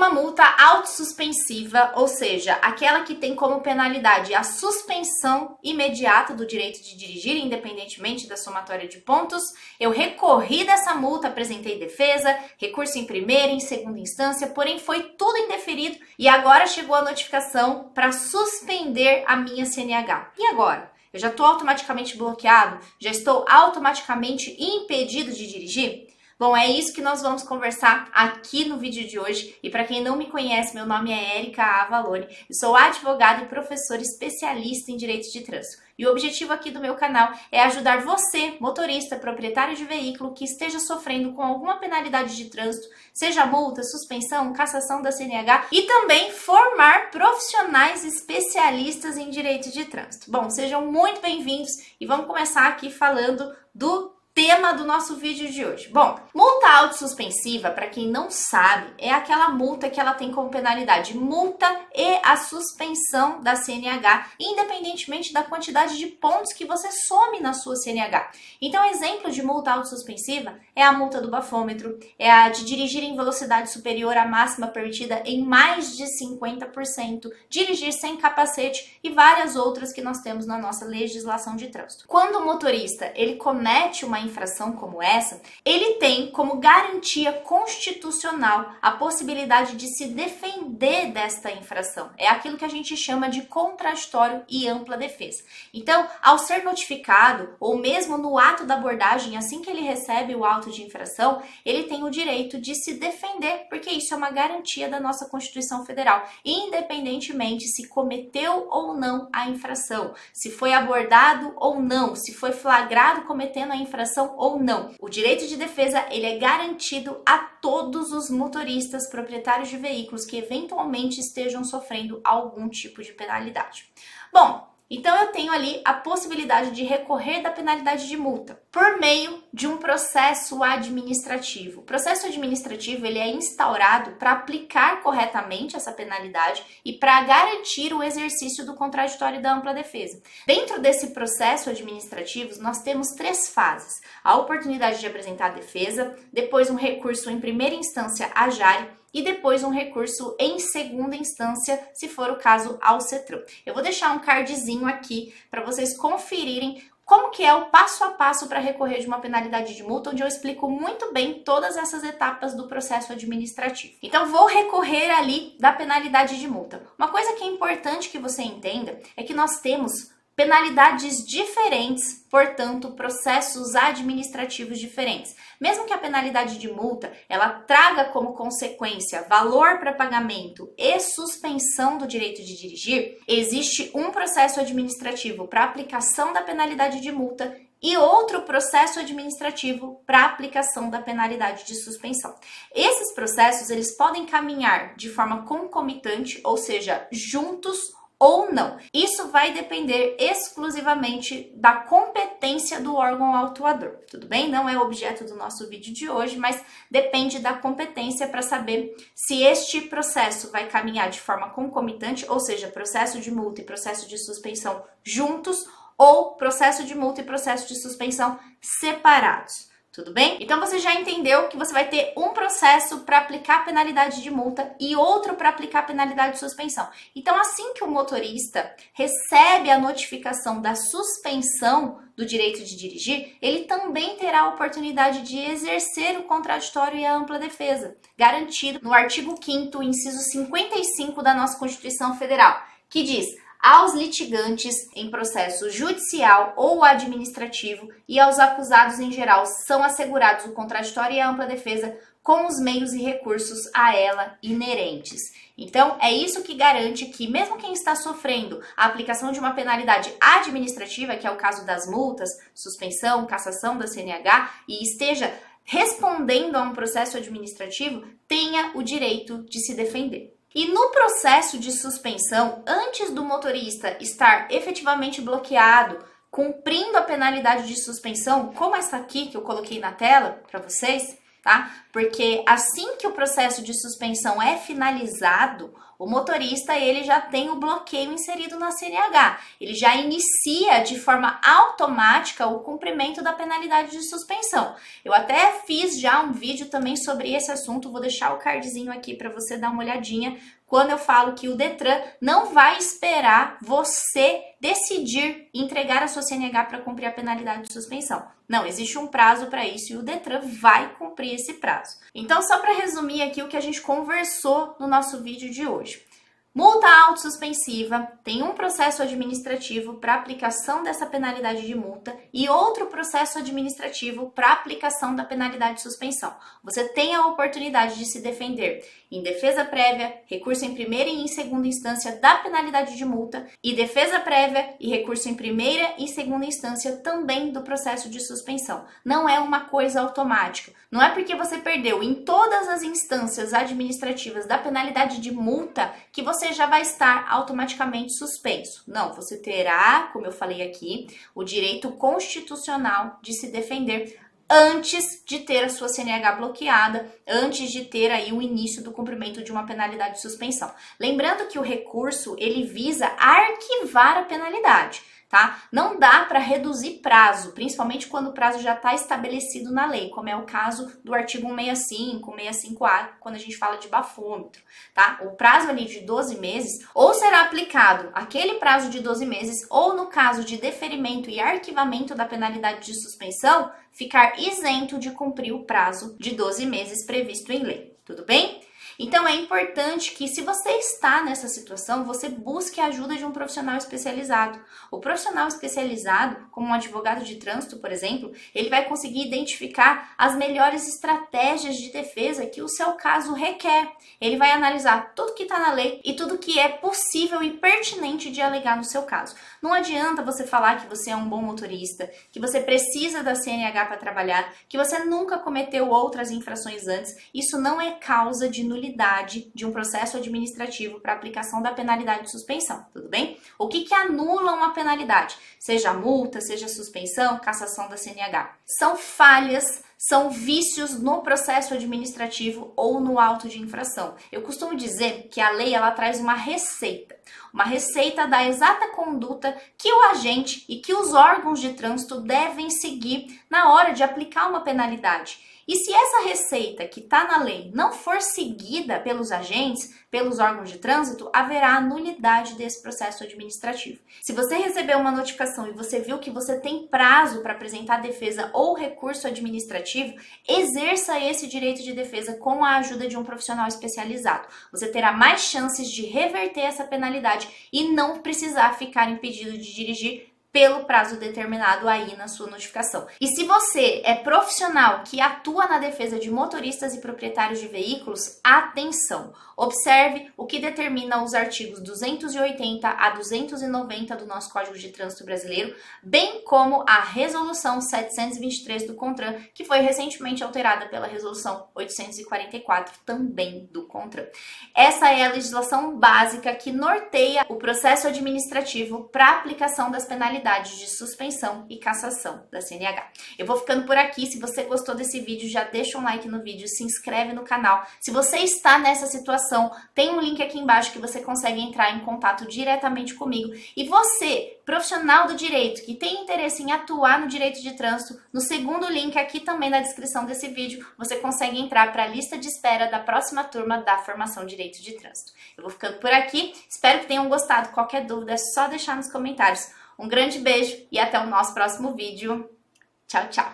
uma multa autossuspensiva, ou seja, aquela que tem como penalidade a suspensão imediata do direito de dirigir, independentemente da somatória de pontos. Eu recorri dessa multa, apresentei defesa, recurso em primeira e em segunda instância, porém foi tudo indeferido e agora chegou a notificação para suspender a minha CNH. E agora? Eu já estou automaticamente bloqueado? Já estou automaticamente impedido de dirigir? Bom, é isso que nós vamos conversar aqui no vídeo de hoje. E para quem não me conhece, meu nome é Érica Avalone, eu sou advogada e professora especialista em direito de trânsito. E o objetivo aqui do meu canal é ajudar você, motorista, proprietário de veículo que esteja sofrendo com alguma penalidade de trânsito, seja multa, suspensão, cassação da CNH, e também formar profissionais especialistas em direito de trânsito. Bom, sejam muito bem-vindos e vamos começar aqui falando do tema do nosso vídeo de hoje. Bom, multa autossuspensiva, para quem não sabe, é aquela multa que ela tem como penalidade multa e a suspensão da CNH, independentemente da quantidade de pontos que você some na sua CNH. Então, exemplo de multa autossuspensiva é a multa do bafômetro, é a de dirigir em velocidade superior à máxima permitida em mais de 50%, dirigir sem capacete e várias outras que nós temos na nossa legislação de trânsito. Quando o motorista ele comete uma infração como essa, ele tem como garantia constitucional a possibilidade de se defender desta infração. É aquilo que a gente chama de contraditório e ampla defesa. Então, ao ser notificado, ou mesmo no ato da abordagem, assim que ele recebe o auto de infração, ele tem o direito de se defender, porque isso é uma garantia da nossa Constituição Federal, independentemente se cometeu ou não a infração, se foi abordado ou não, se foi flagrado cometendo a infração ou não. O direito de defesa ele é garantido a todos os motoristas proprietários de veículos que eventualmente estejam sofrendo algum tipo de penalidade. Bom, então eu tenho ali a possibilidade de recorrer da penalidade de multa por meio de um processo administrativo. O processo administrativo ele é instaurado para aplicar corretamente essa penalidade e para garantir o exercício do contraditório e da ampla defesa. Dentro desse processo administrativo, nós temos três fases: a oportunidade de apresentar a defesa, depois um recurso em primeira instância à JARE, e depois um recurso em segunda instância, se for o caso, ao CETRAN. Eu vou deixar um cardzinho aqui para vocês conferirem como que é o passo a passo para recorrer de uma penalidade de multa, onde eu explico muito bem todas essas etapas do processo administrativo. Então, vou recorrer ali da penalidade de multa. Uma coisa que é importante que você entenda é que nós temos penalidades diferentes, portanto, processos administrativos diferentes. Mesmo que a penalidade de multa ela traga como consequência valor para pagamento e suspensão do direito de dirigir, existe um processo administrativo para aplicação da penalidade de multa e outro processo administrativo para aplicação da penalidade de suspensão. Esses processos eles podem caminhar de forma concomitante, ou seja, juntos ou não. Isso vai depender exclusivamente da competência do órgão autuador, tudo bem? Não é o objeto do nosso vídeo de hoje, mas depende da competência para saber se este processo vai caminhar de forma concomitante, ou seja, processo de multa e processo de suspensão juntos, ou processo de multa e processo de suspensão separados. Tudo bem? Então você já entendeu que você vai ter um processo para aplicar a penalidade de multa e outro para aplicar a penalidade de suspensão. Então, assim que o motorista recebe a notificação da suspensão do direito de dirigir, ele também terá a oportunidade de exercer o contraditório e a ampla defesa, garantido no artigo 5º, inciso 55 da nossa Constituição Federal, que diz: aos litigantes em processo judicial ou administrativo e aos acusados em geral são assegurados o contraditório e a ampla defesa com os meios e recursos a ela inerentes. Então, é isso que garante que, mesmo quem está sofrendo a aplicação de uma penalidade administrativa, que é o caso das multas, suspensão, cassação da CNH, e esteja respondendo a um processo administrativo, tenha o direito de se defender. E no processo de suspensão, antes do motorista estar efetivamente bloqueado, cumprindo a penalidade de suspensão, como essa aqui que eu coloquei na tela para vocês, tá? Porque assim que o processo de suspensão é finalizado, o motorista ele já tem o bloqueio inserido na CNH. Ele já inicia de forma automática o cumprimento da penalidade de suspensão. Eu até fiz já um vídeo também sobre esse assunto, vou deixar o cardzinho aqui para você dar uma olhadinha, quando eu falo que o Detran não vai esperar você decidir entregar a sua CNH para cumprir a penalidade de suspensão. Não, existe um prazo para isso e o Detran vai cumprir esse prazo. Então, só para resumir aqui o que a gente conversou no nosso vídeo de hoje. Multa autossuspensiva tem um processo administrativo para aplicação dessa penalidade de multa e outro processo administrativo para aplicação da penalidade de suspensão. Você tem a oportunidade de se defender em defesa prévia, recurso em primeira e em segunda instância da penalidade de multa e defesa prévia e recurso em primeira e segunda instância também do processo de suspensão. Não é uma coisa automática. Não é porque você perdeu em todas as instâncias administrativas da penalidade de multa que você já vai estar automaticamente suspenso. Não, você terá, como eu falei aqui, o direito constitucional de se defender antes de ter a sua CNH bloqueada, antes de ter aí o início do cumprimento de uma penalidade de suspensão. Lembrando que o recurso, ele visa arquivar a penalidade, tá? Não dá para reduzir prazo, principalmente quando o prazo já está estabelecido na lei, como é o caso do artigo 165, 165A, quando a gente fala de bafômetro, tá? O prazo ali de 12 meses, ou será aplicado aquele prazo de 12 meses, ou no caso de deferimento e arquivamento da penalidade de suspensão, ficar isento de cumprir o prazo de 12 meses previsto em lei, tudo bem? Então é importante que, se você está nessa situação, você busque a ajuda de um profissional especializado. O profissional especializado, como um advogado de trânsito, por exemplo, ele vai conseguir identificar as melhores estratégias de defesa que o seu caso requer. Ele vai analisar tudo que está na lei e tudo que é possível e pertinente de alegar no seu caso. Não adianta você falar que você é um bom motorista, que você precisa da CNH para trabalhar, que você nunca cometeu outras infrações antes. Isso não é causa de nulidade de um processo administrativo para aplicação da penalidade de suspensão, tudo bem? O que anula uma penalidade? Seja multa, seja suspensão, cassação da CNH. São falhas, são vícios no processo administrativo ou no auto de infração. Eu costumo dizer que a lei ela traz uma receita da exata conduta que o agente e que os órgãos de trânsito devem seguir na hora de aplicar uma penalidade. E se essa receita que está na lei não for seguida pelos agentes, pelos órgãos de trânsito, haverá nulidade desse processo administrativo. Se você recebeu uma notificação e você viu que você tem prazo para apresentar defesa ou recurso administrativo, exerça esse direito de defesa com a ajuda de um profissional especializado. Você terá mais chances de reverter essa penalidade e não precisar ficar impedido de dirigir pelo prazo determinado aí na sua notificação. E se você é profissional que atua na defesa de motoristas e proprietários de veículos, atenção! Observe o que determina os artigos 280 a 290 do nosso Código de Trânsito Brasileiro, bem como a Resolução 723 do CONTRAN, que foi recentemente alterada pela Resolução 844 também do CONTRAN. Essa é a legislação básica que norteia o processo administrativo para aplicação das penalidades de suspensão e cassação da CNH. Eu vou ficando por aqui. Se você gostou desse vídeo, já deixa um like no vídeo, se inscreve no canal. Se você está nessa situação, tem um link aqui embaixo que você consegue entrar em contato diretamente comigo. E você, profissional do direito, que tem interesse em atuar no direito de trânsito, no segundo link aqui também na descrição desse vídeo, você consegue entrar para a lista de espera da próxima turma da formação Direito de Trânsito. Eu vou ficando por aqui. Espero que tenham gostado. Qualquer dúvida é só deixar nos comentários. Um grande beijo e até o nosso próximo vídeo. Tchau, tchau!